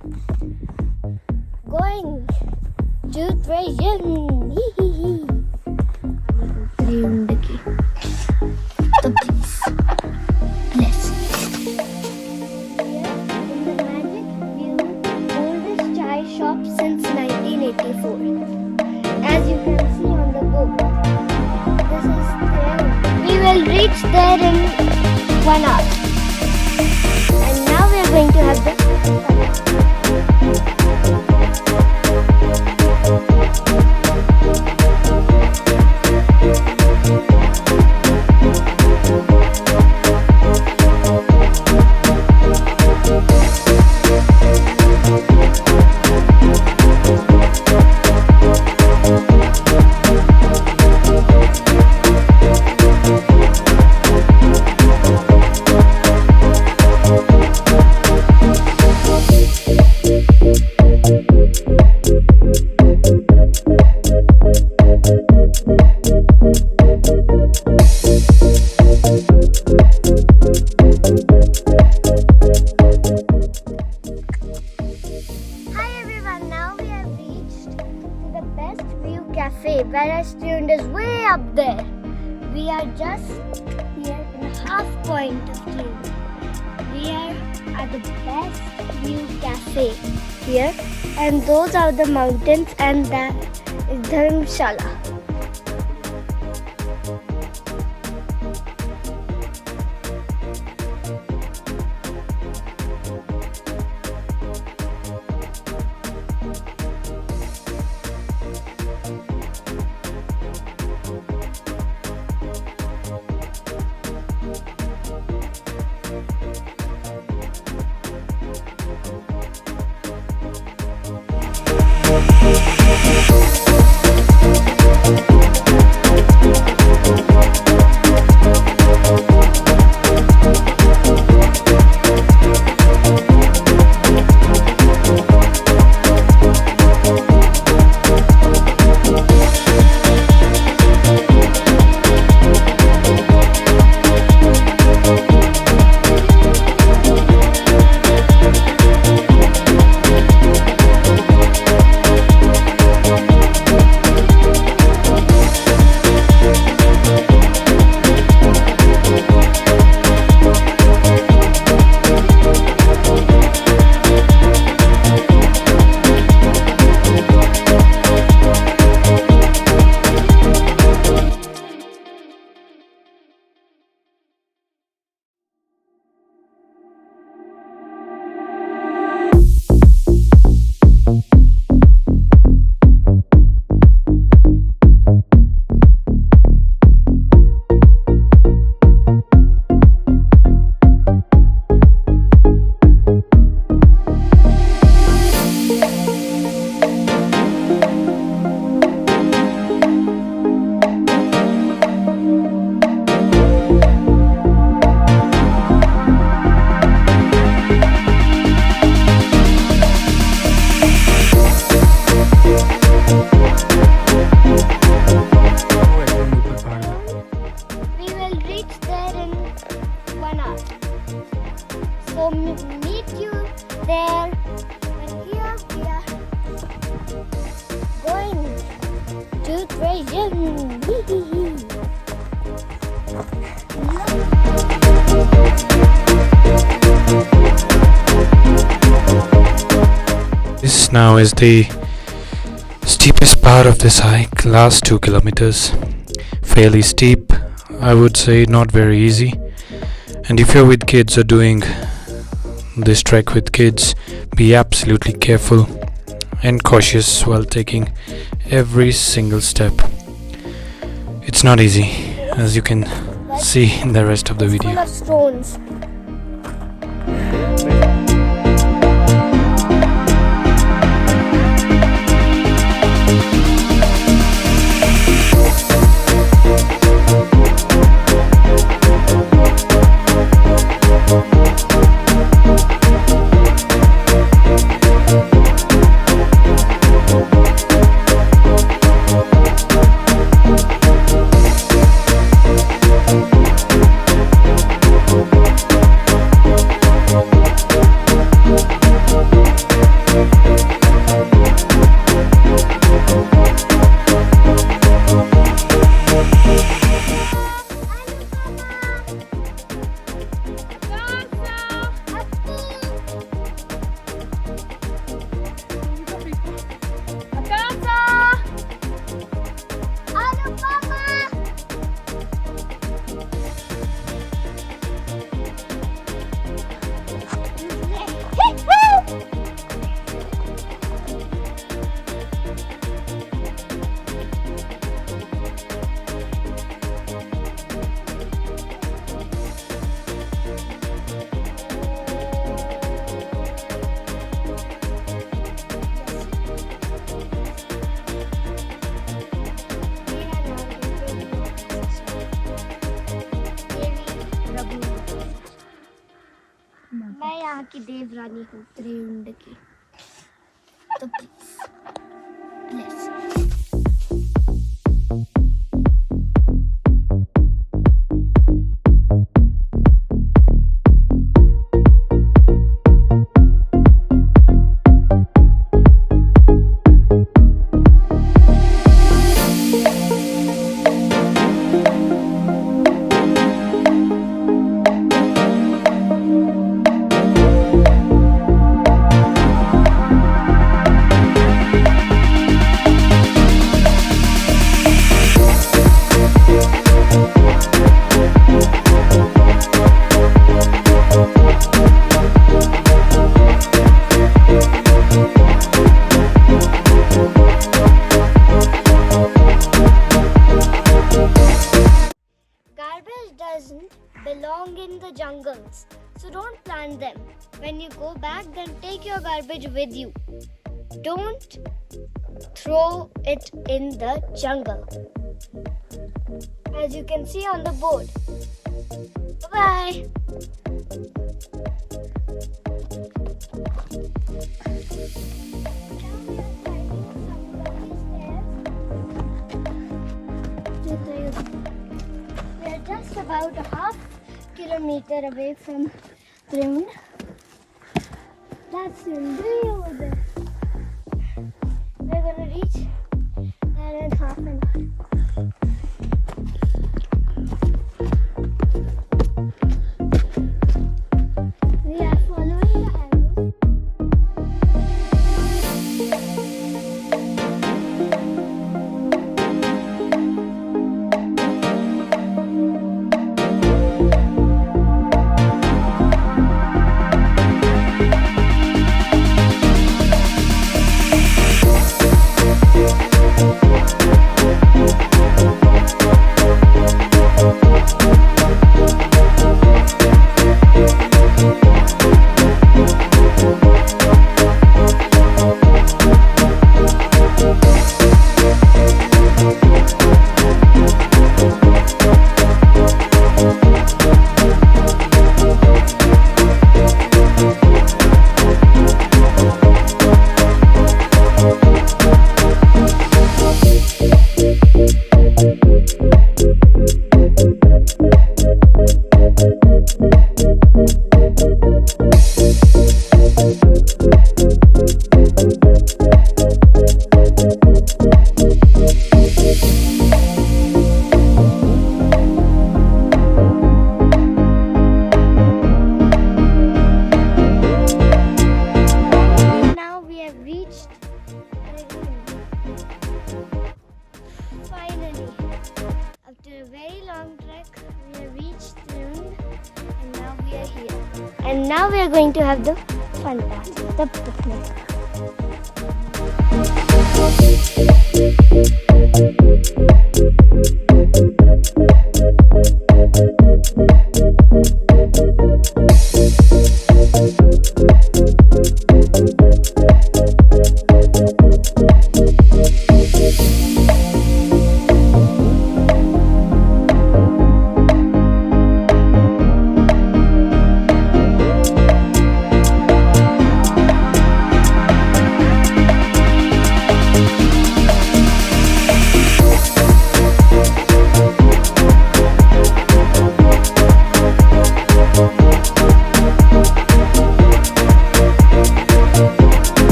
Going to Triund. Triund ki. So please, bless. Here in the Magic View, oldest chai shop since 1984. As you can see on the book, this is there. We will reach there in 1 hour. And now we are going to have the cafe, whereas Triund is way up there. We are just here in a half point of Triund. We are at the best view cafe here, and those are the mountains, and that is Dharamshala. So meet you there. And here we are going to Triund. This now is the steepest part of this hike, last 2 kilometers. Fairly steep, I would say, not very easy. And if you're with kids or doing this trek with kids, be absolutely careful and cautious while taking every single step. It's not easy, as you can see in the rest of the video. Full of stones. की देवरानी हूँ त्रिउंड की, तो please doesn't belong in the jungles, so don't plant them. When you go back, then take your garbage with you. Don't throw it in the jungle, as you can see on the board. Bye bye. We are just about a half kilometer away from Triund. That's way over there. We're gonna reach there in half an hour. We are following the arrows. Finally, after a very long trek, we have reached Triund, and now we are here. And now we are going to have the fun part, the picnic.